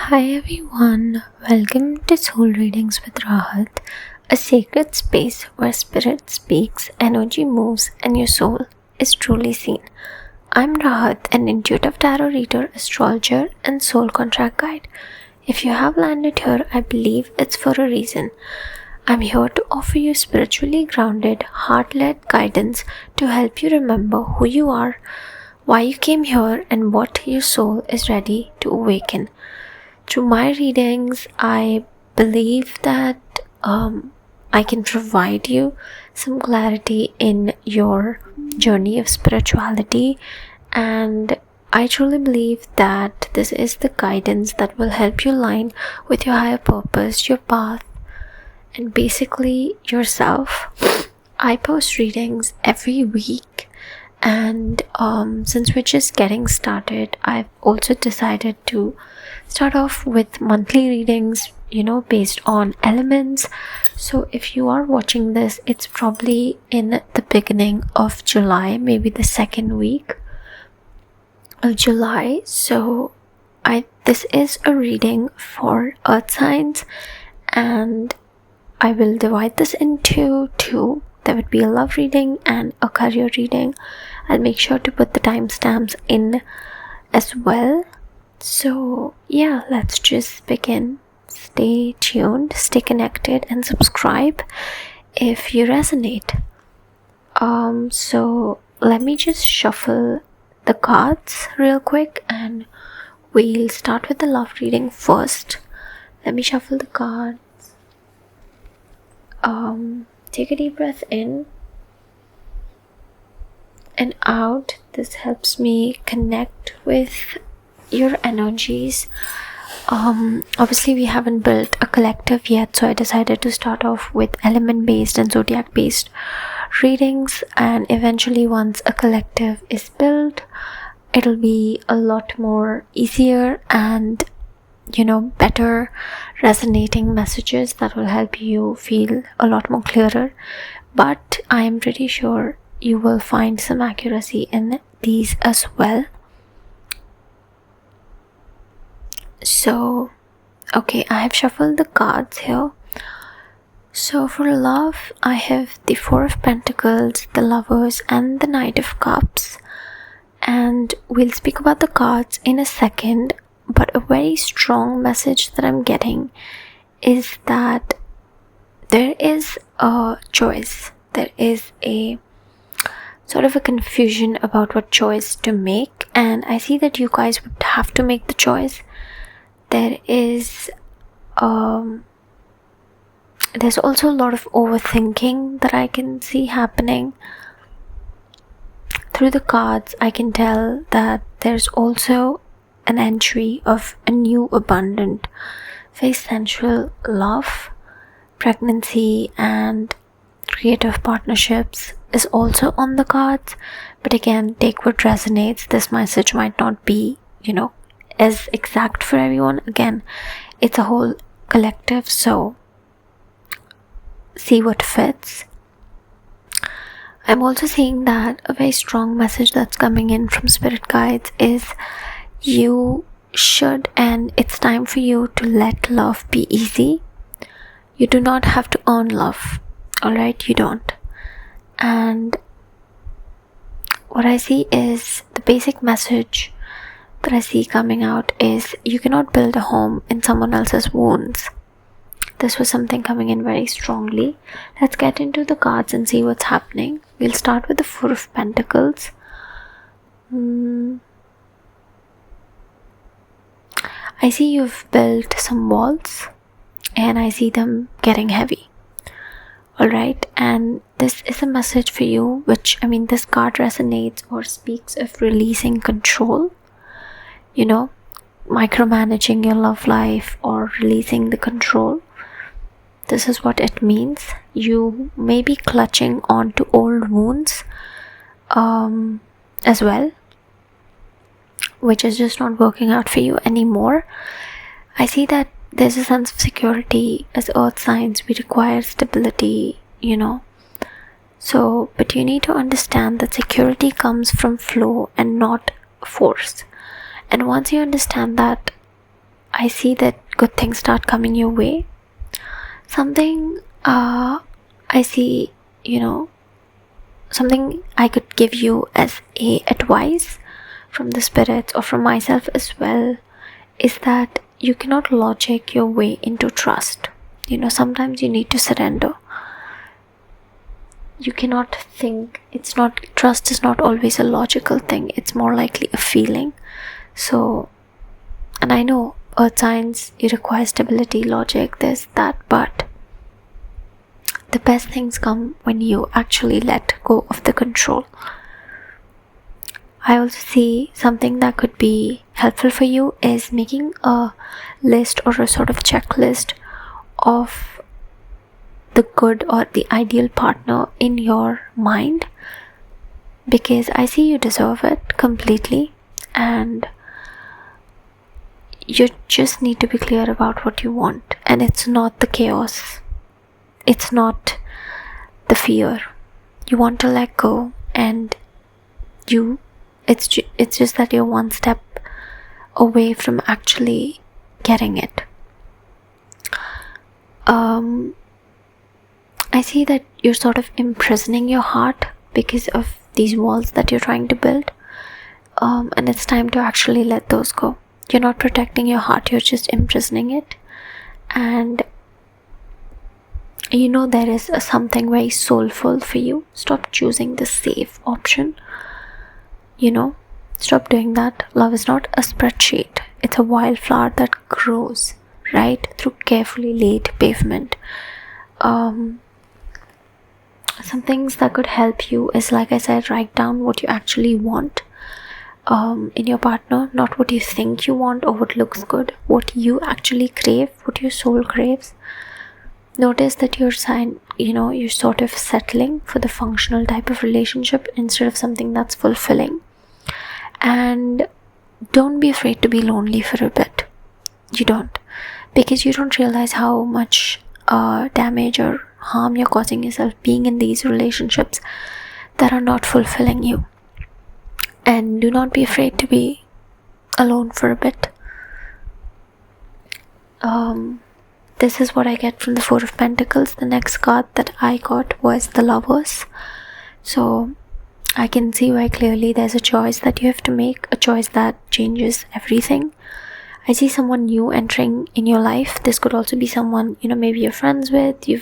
Hi everyone, welcome to Soul Readings with Raahat, a sacred space where spirit speaks, energy moves, and your soul is truly seen. I'm Raahat, an intuitive tarot reader, astrologer, and soul contract guide. If you have landed here, I believe it's for a reason. I'm here to offer you spiritually grounded, heart-led guidance to help you remember who you are, why you came here, and what your soul is ready to awaken. Through my readings, I believe that I can provide you some clarity in your journey of spirituality, and I truly believe that this is the guidance that will help you align with your higher purpose, your path, and basically yourself. I post readings every week, and since we're just getting started, I've also decided to start off with monthly readings, based on elements. So if you are watching this, it's probably in the beginning of July, maybe the second week of July. So this is a reading for earth signs, and I will divide this into two. There would be a love reading and a career reading. I'll make sure to put the timestamps in as well. So yeah, let's just begin. Stay tuned, stay connected, and subscribe if you resonate. So let me just shuffle the cards real quick, and we'll start with the love reading first. Let me shuffle the cards. Take a deep breath in and out. This helps me connect with your energies. Obviously we haven't built a collective yet, so I decided to start off with element based and zodiac based readings, and eventually once a collective is built, it'll be a lot more easier and better resonating messages that will help you feel a lot more clearer. But I am pretty sure you will find some accuracy in these as well. So, okay, I have shuffled the cards here. So for love, I have the Four of Pentacles, the Lovers, and the Knight of Cups. And we'll speak about the cards in a second, but a very strong message that I'm getting is that there is a choice. There is a sort of a confusion about what choice to make, and I see that you guys would have to make the choice. There is there's also a lot of overthinking that I can see happening. Through the cards, I can tell that there's also an entry of a new abundant, very sensual love. Pregnancy and creative partnerships is also on the cards, but again, take what resonates. This message might not be as exact for everyone. Again, it's a whole collective, so see what fits. I'm also seeing that a very strong message that's coming in from spirit guides is you should, and it's time for you to let love be easy. You do not have to earn love, alright? You don't. And what I see is the basic message that I see coming out is you cannot build a home in someone else's wounds. This was something coming in very strongly. Let's get into the cards and see what's happening. We'll start with the Four of Pentacles. I see you've built some walls, and I see them getting heavy. Alright, and this is a message for you, which, this card resonates or speaks of releasing control, micromanaging your love life or releasing the control. This is what it means. You may be clutching on to old wounds as well, which is just not working out for you anymore. I see that there's a sense of security. As earth signs, we require stability, So, but you need to understand that security comes from flow and not force. And once you understand that, I see that good things start coming your way. Something I see, something I could give you as a advice from the spirits or from myself as well is that you cannot logic your way into trust. Sometimes you need to surrender. You cannot think. Trust is not always a logical thing. It's more likely a feeling. So, and I know earth signs, you require stability, logic, this, that, but the best things come when you actually let go of the control. I also see something that could be helpful for you is making a list or a sort of checklist of the good or the ideal partner in your mind, because I see you deserve it completely, and you just need to be clear about what you want. And it's not the chaos, it's not the fear. You want to let go, and it's just that you're one step away from actually getting it. I see that you're sort of imprisoning your heart because of these walls that you're trying to build, and it's time to actually let those go. You're not protecting your heart, you're just imprisoning it. And there is something very soulful for you. Stop choosing the safe option. Stop doing that. Love is not a spreadsheet. It's a wildflower that grows right through carefully laid pavement. Some things that could help you is, like I said, write down what you actually want in your partner, not what you think you want or what looks good, what you actually crave, what your soul craves. Notice that you're sort of settling for the functional type of relationship instead of something that's fulfilling. And don't be afraid to be lonely for a bit. You don't, because you don't realize how much damage or harm you're causing yourself being in these relationships that are not fulfilling you. And do not be afraid to be alone for a bit. This is what I get from the Four of Pentacles. The next card that I got was the Lovers. So I can see very clearly there's a choice that you have to make, a choice that changes everything. I see someone new entering in your life. This could also be someone, maybe you're friends with, you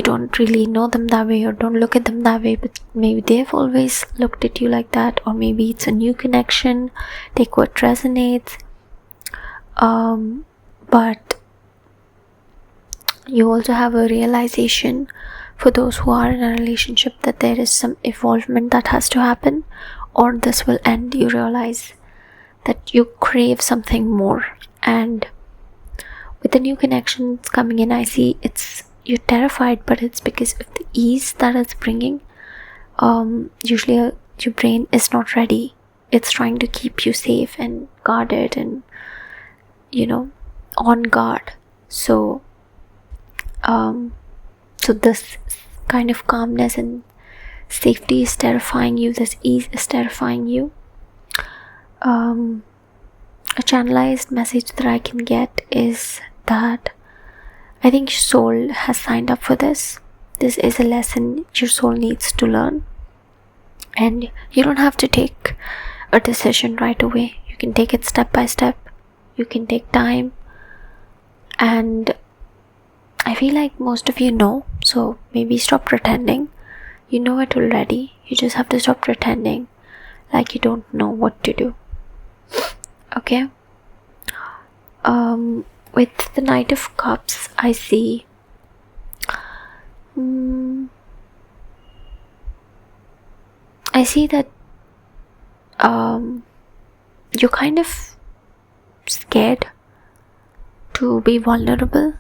don't really know them that way or don't look at them that way, but maybe they've always looked at you like that, or maybe it's a new connection. Take what resonates. But you also have a realization for those who are in a relationship that there is some evolvement that has to happen, or this will end. You realize that you crave something more, and with the new connections coming in, I see you're terrified, but it's because of the ease that it's bringing. Usually your brain is not ready. It's trying to keep you safe and guarded and on guard. So this kind of calmness and safety is terrifying you. This ease is terrifying you. A channelized message that I can get is that I think your soul has signed up for this. This is a lesson your soul needs to learn. And you don't have to take a decision right away. You can take it step by step. You can take time. And I feel like most of you know, so maybe stop pretending. You know it already. You just have to stop pretending like you don't know what to do. Okay? With the Knight of Cups, I see that you're kind of scared to be vulnerable.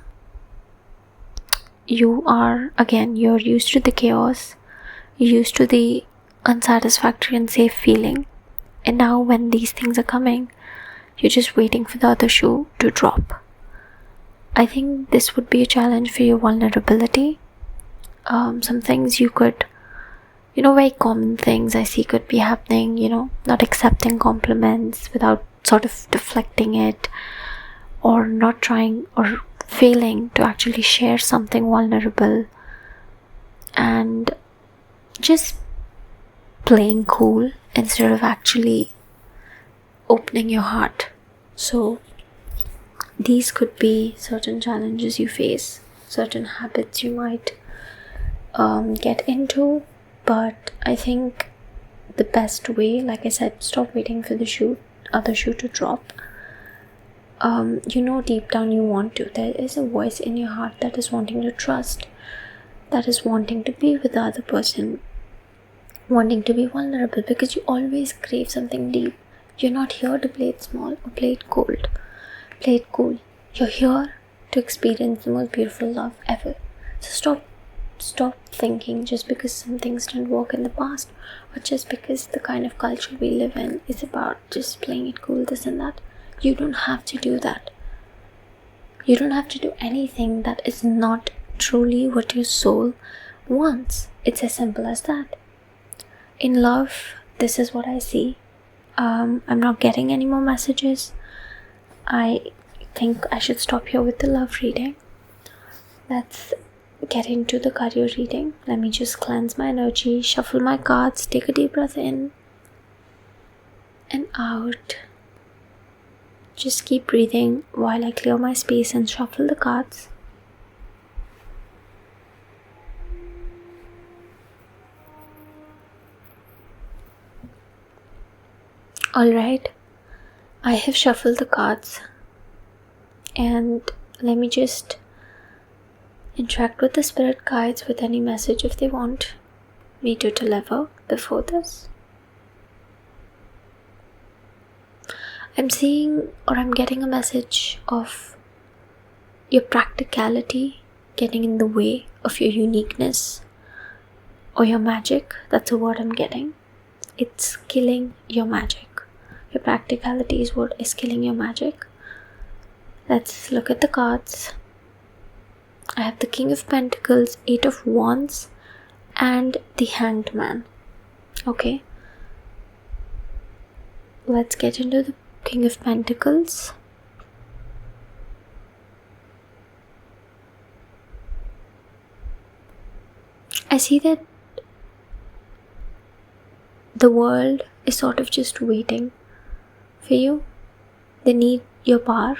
You're used to the chaos, you're used to the unsatisfactory and safe feeling, and now when these things are coming, you're just waiting for the other shoe to drop. I think this would be a challenge for your vulnerability. Some things you could, very common things I see could be happening, not accepting compliments without sort of deflecting it, or not trying or failing to actually share something vulnerable and just playing cool instead of actually opening your heart. So these could be certain challenges you face, certain habits you might get into, but I think the best way, like I said, stop waiting for the other shoe to drop. You know deep down you want to. There is a voice in your heart that is wanting to trust, that is wanting to be with the other person, wanting to be vulnerable, because you always crave something deep. You're not here to play it small or play it cold. Play it cool. You're here to experience the most beautiful love ever. So stop thinking just because some things didn't work in the past, or just because the kind of culture we live in is about just playing it cool, this and that. You don't have to do that. You don't have to do anything that is not truly what your soul wants. It's as simple as that. In love, this is what I see. I'm not getting any more messages. I think I should stop here with the love reading. Let's get into the career reading. Let me just cleanse my energy, shuffle my cards, take a deep breath in and out. Just keep breathing while I clear my space and shuffle the cards. Alright, I have shuffled the cards, and let me just interact with the spirit guides with any message if they want me to deliver before this. I'm seeing, or I'm getting a message of your practicality getting in the way of your uniqueness or your magic. That's a word I'm getting. It's killing your magic. Your practicality is what is killing your magic. Let's look at the cards. I have the King of Pentacles, 8 of Wands, and the Hanged Man. Okay. Let's get into the King of Pentacles. I see that the world is sort of just waiting for you. They need your power.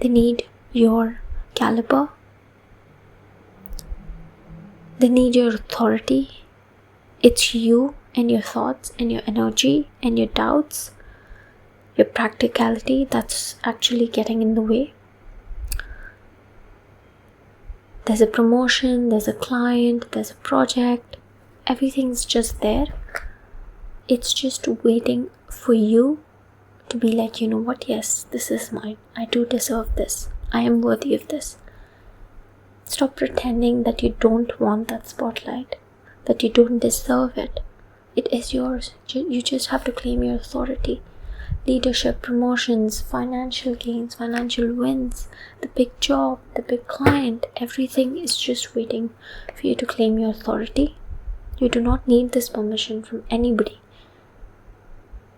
They need your caliber. They need your authority. It's you and your thoughts and your energy and your doubts, your practicality that's actually getting in the way. There's a promotion, there's a client, there's a project. Everything's just there. It's just waiting for you to be like, you know what, yes, this is mine. I do deserve this. I am worthy of this. Stop pretending that you don't want that spotlight, that you don't deserve it. It is yours. You just have to claim your authority. Leadership, promotions, financial gains, financial wins, the big job, the big client, everything is just waiting for you to claim your authority. You do not need this permission from anybody.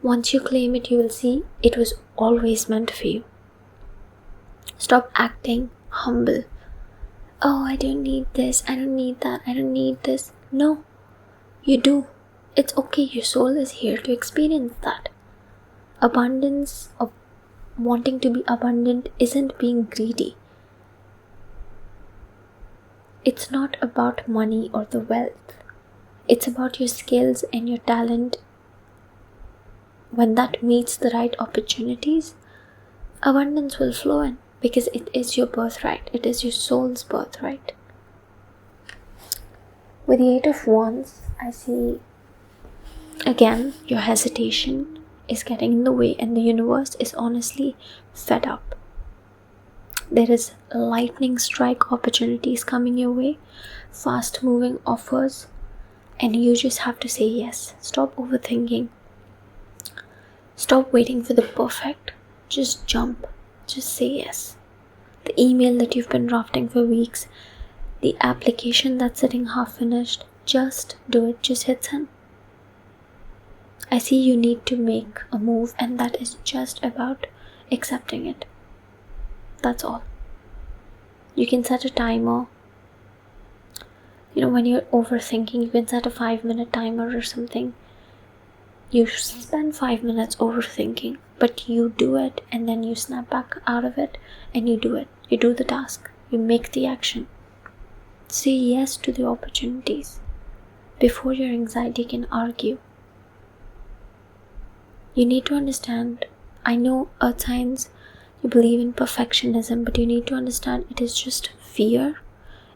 Once you claim it, you will see it was always meant for you. Stop acting humble. Oh, I don't need this, I don't need that, I don't need this. No, you do. It's okay, your soul is here to experience that. Abundance of wanting to be abundant isn't being greedy. It's not about money or the wealth. It's about your skills and your talent. When that meets the right opportunities, abundance will flow in, because it is your birthright. It is your soul's birthright. With the 8 of Wands, I see again your hesitation is getting in the way, and the universe is honestly fed up. There is lightning strike opportunities coming your way, fast moving offers, and you just have to say yes. Stop overthinking. Stop waiting for the perfect. Just jump. Just say yes. The email that you've been drafting for weeks, the application that's sitting half finished, just do it. Just hit send. I see you need to make a move, and that is just about accepting it. That's all. You can set a timer. When you're overthinking, you can set a 5-minute timer or something. You spend 5 minutes overthinking, but you do it, and then you snap back out of it and you do it. You do the task. You make the action. Say yes to the opportunities before your anxiety can argue. You need to understand, I know earth signs, you believe in perfectionism, but you need to understand it is just fear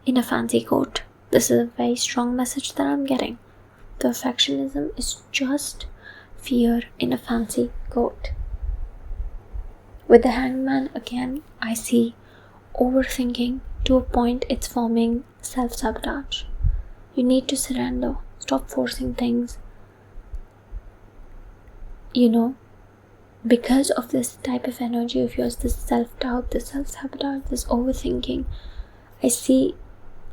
in a fancy coat. This is a very strong message that I'm getting. Perfectionism is just fear in a fancy coat. With the hangman, again, I see overthinking to a point it's forming self-sabotage. You need to surrender. Stop forcing things. Because of this type of energy of yours, this self-doubt, this self-sabotage, this overthinking, I see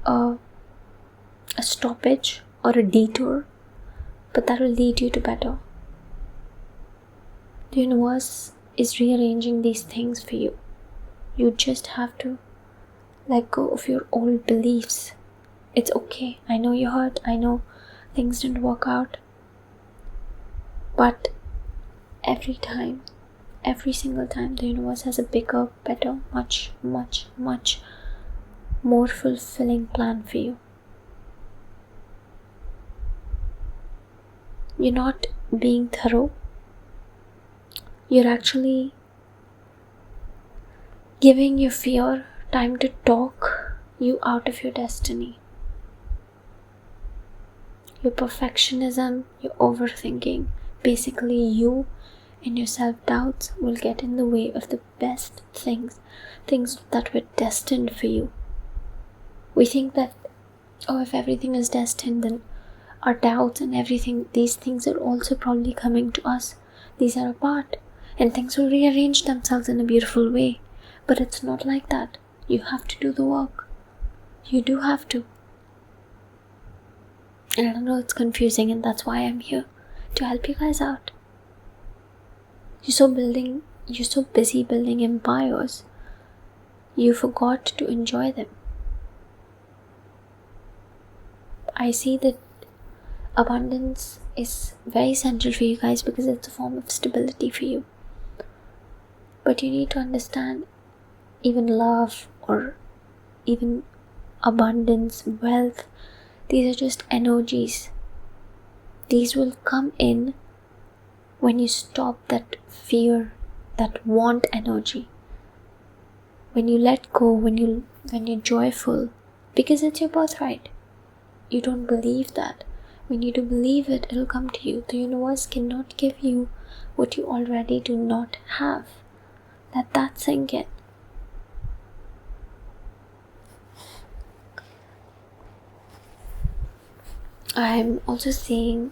a stoppage or a detour, but that will lead you to better. The universe is rearranging these things for you. You just have to let go of your old beliefs. It's okay. I know you're hurt. I know things didn't work out. But every single time, the universe has a bigger, better, much, much, much more fulfilling plan for you. You're not being thorough. You're actually giving your fear time to talk you out of your destiny. Your perfectionism, your overthinking, basically you and your self-doubts will get in the way of the best things that were destined for you. We think that, if everything is destined, then our doubts and everything, these things are also probably coming to us. These are a part, and things will rearrange themselves in a beautiful way. But it's not like that. You have to do the work. You do have to. And I know it's confusing, and that's why I'm here, to help you guys out. You're so busy building empires, you forgot to enjoy them. I see that abundance is very essential for you guys because it's a form of stability for you. But you need to understand, even love or even abundance, wealth, these are just energies. These will come in when you stop that fear, that want energy. When you let go, when you're joyful, because it's your birthright. You don't believe that. When you do believe it, it'll come to you. The universe cannot give you what you already do not have. Let that sink in. I'm also seeing,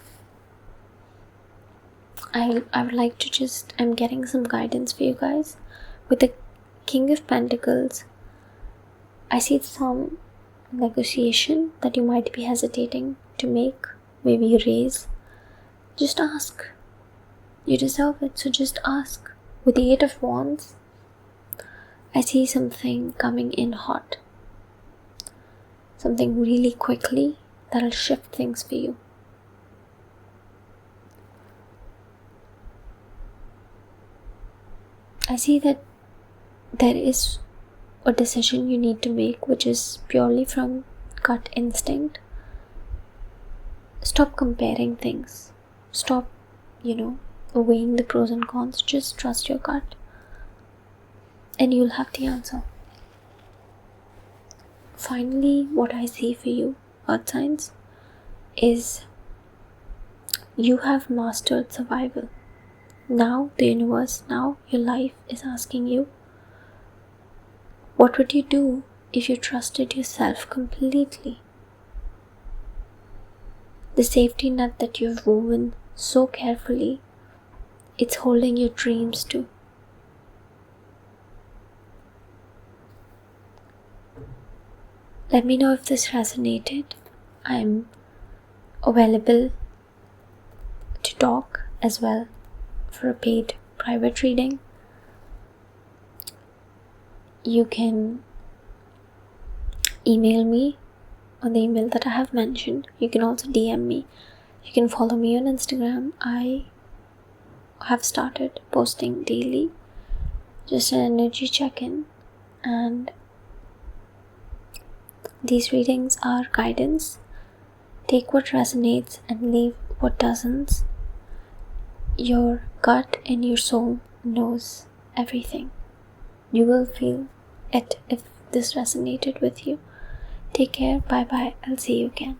I would like to I'm getting some guidance for you guys. With the King of Pentacles, I see some negotiation that you might be hesitating to make, maybe raise. Just ask. You deserve it, so just ask. With the 8 of Wands, I see something coming in hot. Something really quickly that'll shift things for you. I see that there is a decision you need to make which is purely from gut instinct. Stop comparing things. Stop, weighing the pros and cons. Just trust your gut. And you'll have the answer. Finally, what I see for you, earth signs, is you have mastered survival. Now the universe, now your life is asking you, what would you do if you trusted yourself completely? The safety net that you've woven so carefully, it's holding your dreams too. Let me know if this resonated. I'm available to talk as well for a paid private reading. you can email me on the email that I have mentioned. You can also DM me. You can follow me on Instagram. I have started posting daily, just an energy check-in, and these readings are guidance. Take what resonates and leave what doesn't. Your gut and your soul knows everything. You will feel it if this resonated with you. Take care. Bye bye. I'll see you again.